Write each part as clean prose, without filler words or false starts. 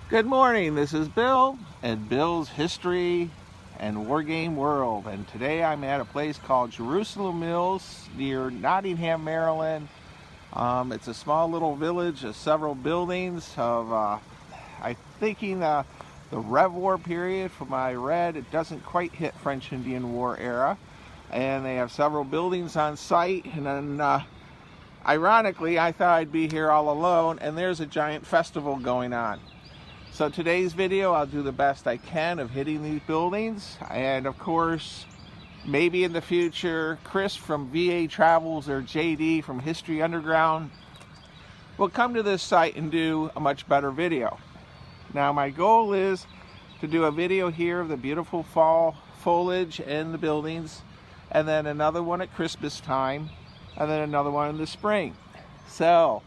Good morning, this is Bill and Bill's History and Wargame World, and today I'm at a place called Jerusalem Mills near Nottingham, Maryland. It's a small little village of several buildings of, I'm thinking the Rev War period. From what I read, it doesn't quite hit French-Indian War era, and they have several buildings on site. And then ironically, I thought I'd be here all alone, and there's a giant festival going on. So today's video, I'll do the best I can of hitting these buildings, and of course, maybe in the future, Chris from VA Travels or JD from History Underground will come to this site and do a much better video. Now my goal is to do a video here of the beautiful fall foliage and the buildings, and then another one at Christmas time, and then another one in the spring. So,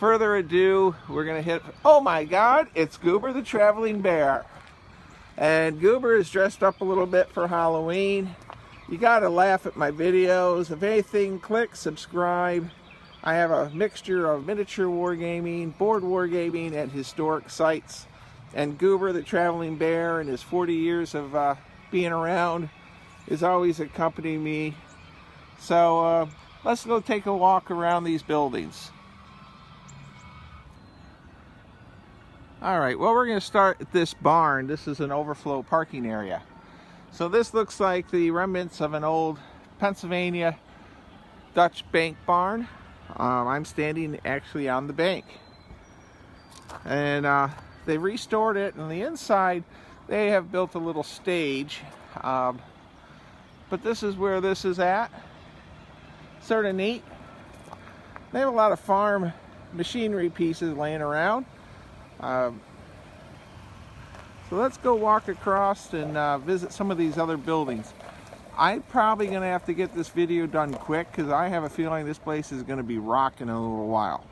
further ado, we're gonna hit, oh my God, it's Goober the Traveling Bear. And Goober is dressed up a little bit for Halloween. You gotta laugh at my videos. If anything, click subscribe. I have a mixture of miniature wargaming, board wargaming, and historic sites. And Goober the Traveling Bear, in his 40 years of being around, is always accompanying me. So let's go take a walk around these buildings. All right, well, we're going to start at this barn. This is an overflow parking area. So this looks like the remnants of an old Pennsylvania Dutch bank barn. I'm standing actually on the bank. And they restored it, and the inside, they have built a little stage. But this is where this is at. Sort of neat. They have a lot of farm machinery pieces laying around. So let's go walk across and visit some of these other buildings. I'm probably going to have to get this video done quick because I have a feeling this place is going to be rocking in a little while.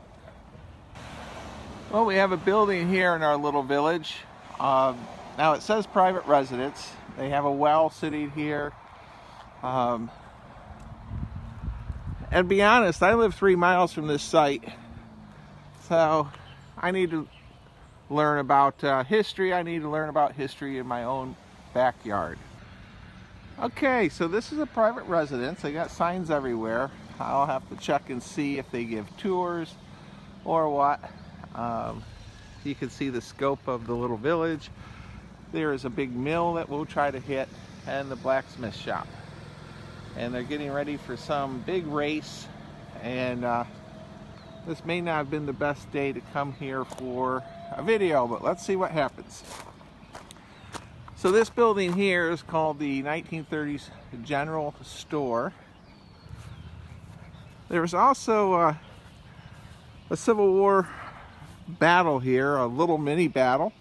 Well, we have a building here in our little village. Now it says private residence. They have a well sitting here. And to be honest, I live 3 miles from this site. So I need to learn about history. I need to learn about history in my own backyard. Okay, so this is a private residence. They got signs everywhere. I'll have to check and see if they give tours or what. You can see the scope of the little village. There is a big mill that we'll try to hit, and the blacksmith shop. And they're getting ready for some big race, and this may not have been the best day to come here for a video, but let's see what happens. So this building here is called the 1930s General Store. There was also a Civil War battle here, a little mini battle.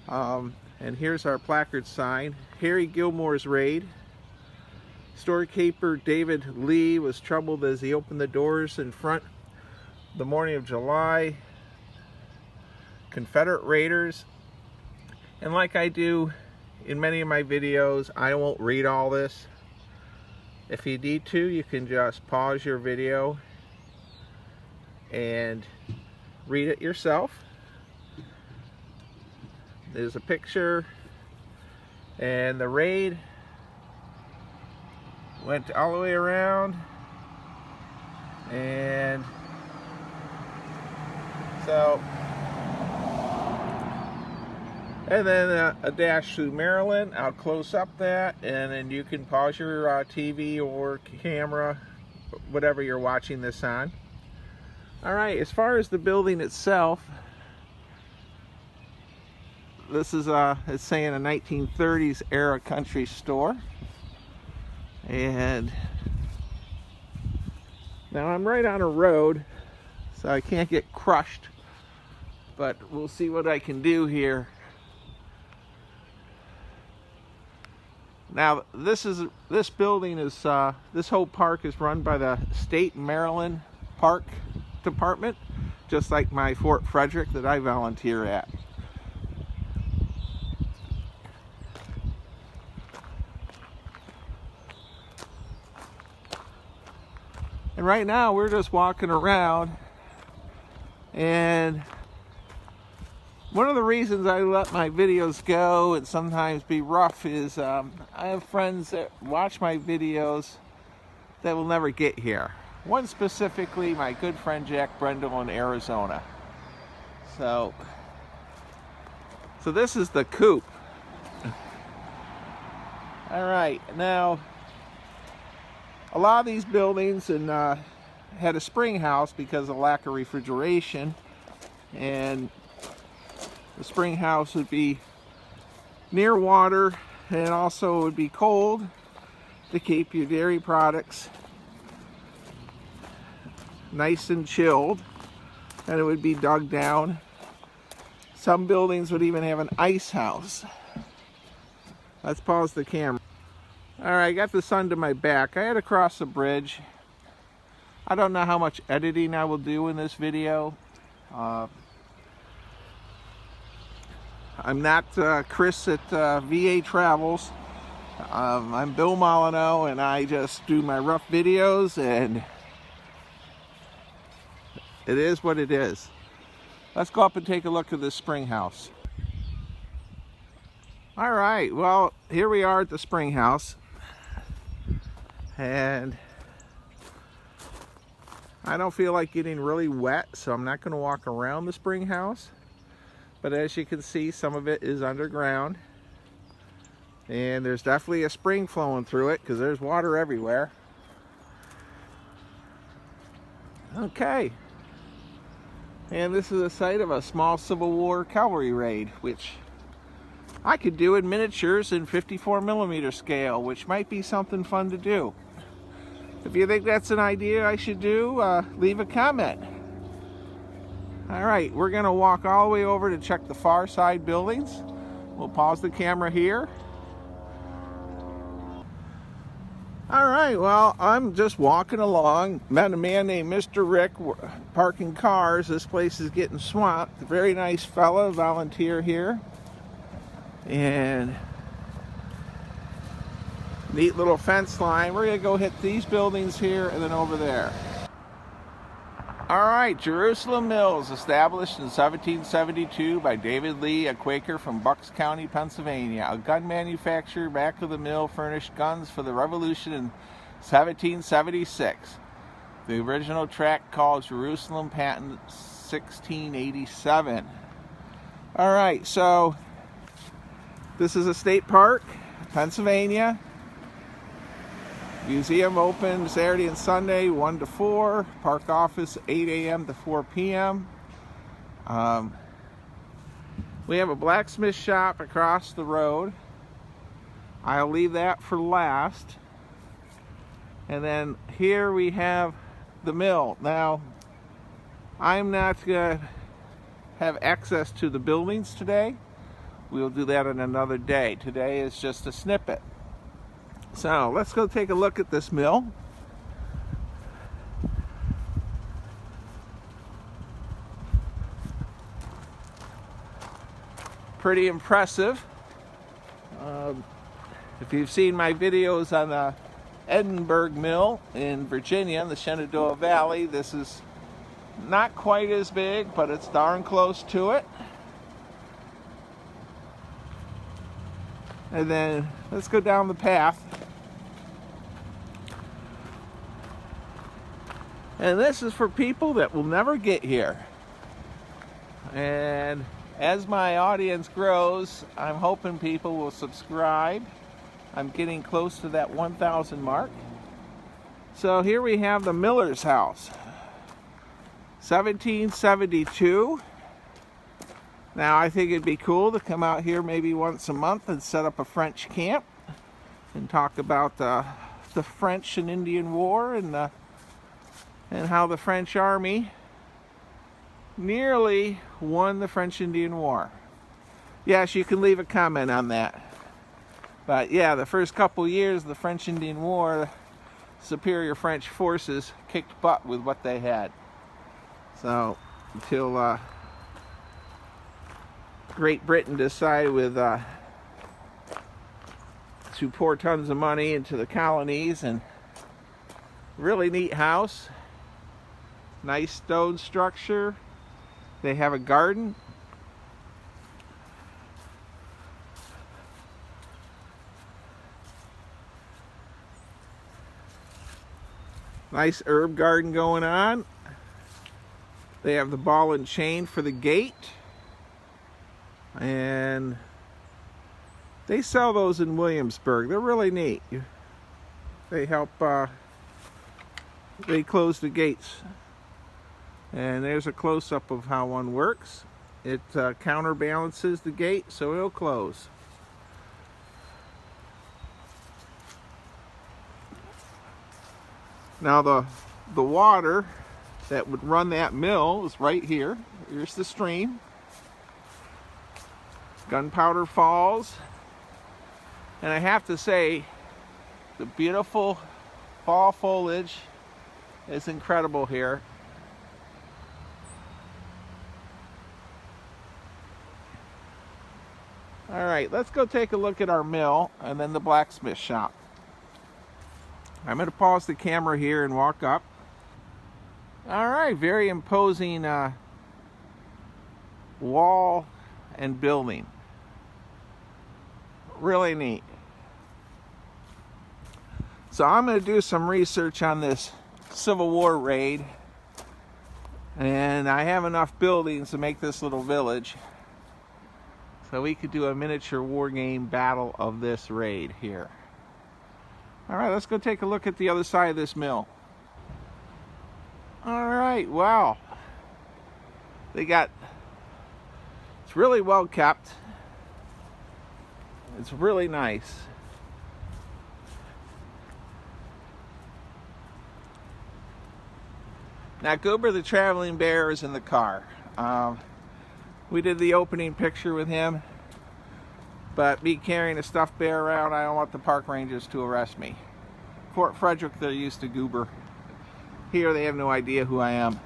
And here's our placard sign, Harry Gilmore's Raid. Storekeeper David Lee was troubled as he opened the doors in front the morning of July. Confederate raiders. And like I do in many of my videos, I won't read all this. If you need to, you can just pause your video and read it yourself. There's a picture, and the raid went all the way around, and so, and then a dash through Maryland. I'll close up that, and then you can pause your TV or camera, whatever you're watching this on. All right, as far as the building itself, this is it's saying a 1930s era country store. And now I'm right on a road, so I can't get crushed, but we'll see what I can do here. Now this building is this whole park is run by the State Maryland Park Department, just like my Fort Frederick that I volunteer at. And right now we're just walking around, and One of the reasons I let my videos go and sometimes be rough is I have friends that watch my videos that will never get here. One specifically, my good friend Jack Brendel in Arizona. So this is the coop. All right, now a lot of these buildings had a spring house because of lack of refrigeration, and the spring house would be near water, and also it would be cold to keep your dairy products nice and chilled, and it would be dug down. Some buildings would even have an ice house. Let's pause the camera. All right, I got the sun to my back. I had to cross a bridge. I don't know how much editing I will do in this video. I'm not Chris at VA Travels. I'm Bill Molyneux, and I just do my rough videos, and it is what it is. Let's go up and take a look at this spring house. All right, well, here we are at the spring house, and I don't feel like getting really wet, so I'm not going to walk around the spring house. But as you can see, some of it is underground, and there's definitely a spring flowing through it because there's water everywhere. Okay, and this is the site of a small Civil War cavalry raid, which I could do in miniatures in 54mm scale, which might be something fun to do. If you think that's an idea I should do, leave a comment. All right, we're gonna walk all the way over to check the far side buildings. We'll pause the camera here. All right, well, I'm just walking along. Met a man named Mr. Rick parking cars. This place is getting swamped. Very nice fella, volunteer here. And neat little fence line. We're gonna go hit these buildings here and then over there. All right, Jerusalem Mills, established in 1772 by David Lee, a Quaker from Bucks County, Pennsylvania. A gun manufacturer. Back of the mill furnished guns for the Revolution in 1776. The original tract called Jerusalem, patent 1687. All right, so this is a state park, Pennsylvania. Museum open Saturday and Sunday, 1 to 4. Park office, 8 a.m. to 4 p.m. We have a blacksmith shop across the road. I'll leave that for last. And then here we have the mill. Now, I'm not going to have access to the buildings today. We'll do that on another day. Today is just a snippet. So let's go take a look at this mill. Pretty impressive. If you've seen my videos on the Edinburgh Mill in Virginia, in the Shenandoah Valley, this is not quite as big, but it's darn close to it. And then let's go down the path. And this is for people that will never get here. And as my audience grows, I'm hoping people will subscribe. I'm getting close to that 1,000 mark. So here we have the Miller's house, 1772. Now I think it'd be cool to come out here maybe once a month and set up a French camp and talk about the French and Indian War and how the French army nearly won the French Indian War. Yes, you can leave a comment on that. But yeah, the first couple years of the French Indian War, superior French forces kicked butt with what they had. So until Great Britain decided to pour tons of money into the colonies. And really neat house, nice stone structure. They have a garden, Nice herb garden going on. They have the ball and chain for the gate. And they sell those in Williamsburg. They're really neat. They help, they close the gates. And there's a close-up of how one works. It counterbalances the gate, so it'll close. Now the water that would run that mill is right here. Here's the stream. Gunpowder Falls. And I have to say, the beautiful fall foliage is incredible here. All right, let's go take a look at our mill and then the blacksmith shop. I'm going to pause the camera here and walk up. All right, very imposing wall and building. Really neat. So I'm going to do some research on this Civil War raid, and I have enough buildings to make this little village. So we could do a miniature war game battle of this raid here. All right, let's go take a look at the other side of this mill. All right, wow. It's really well kept. It's really nice. Now, Goober the Traveling Bear is in the car. We did the opening picture with him, but me carrying a stuffed bear around, I don't want the park rangers to arrest me. Fort Frederick, they're used to Goober. Here, they have no idea who I am.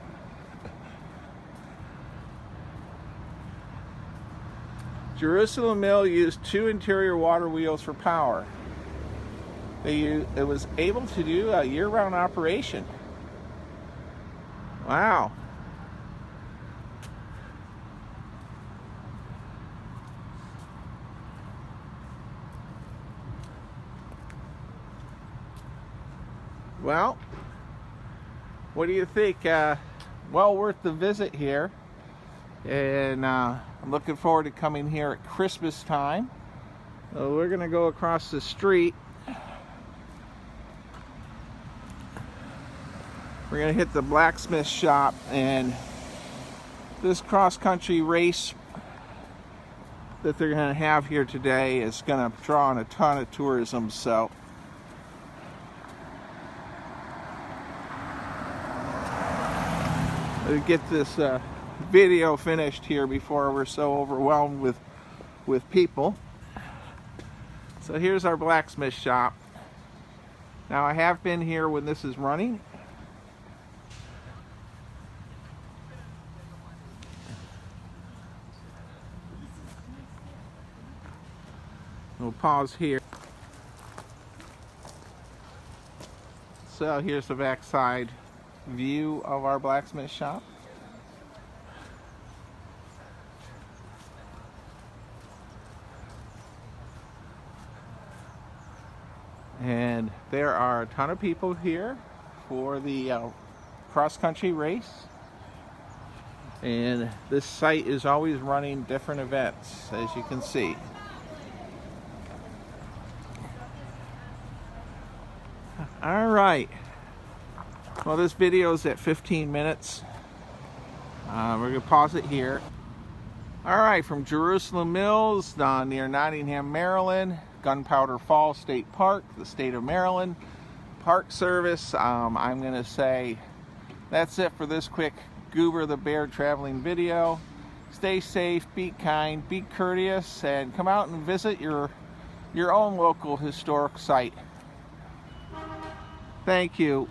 Jerusalem Mill used 2 interior water wheels for power. It was able to do a year-round operation. Wow. Well, what do you think? Well worth the visit here. And I'm looking forward to coming here at Christmas time. So we're going to go across the street. We're going to hit the blacksmith shop, and this cross-country race that they're going to have here today is going to draw in a ton of tourism. So we'll get this video finished here before we're so overwhelmed with people. So here's our blacksmith shop. Now, I have been here when this is running. We'll pause here. So here's the backside view of our blacksmith shop. And there are a ton of people here for the cross-country race. And this site is always running different events, as you can see. All right. Well, this video is at 15 minutes. We're going to pause it here. All right, from Jerusalem Mills near Nottingham, Maryland, Gunpowder Falls State Park, the state of Maryland, Park Service. I'm going to say that's it for this quick Goober the Bear traveling video. Stay safe, be kind, be courteous, and come out and visit your own local historic site. Thank you.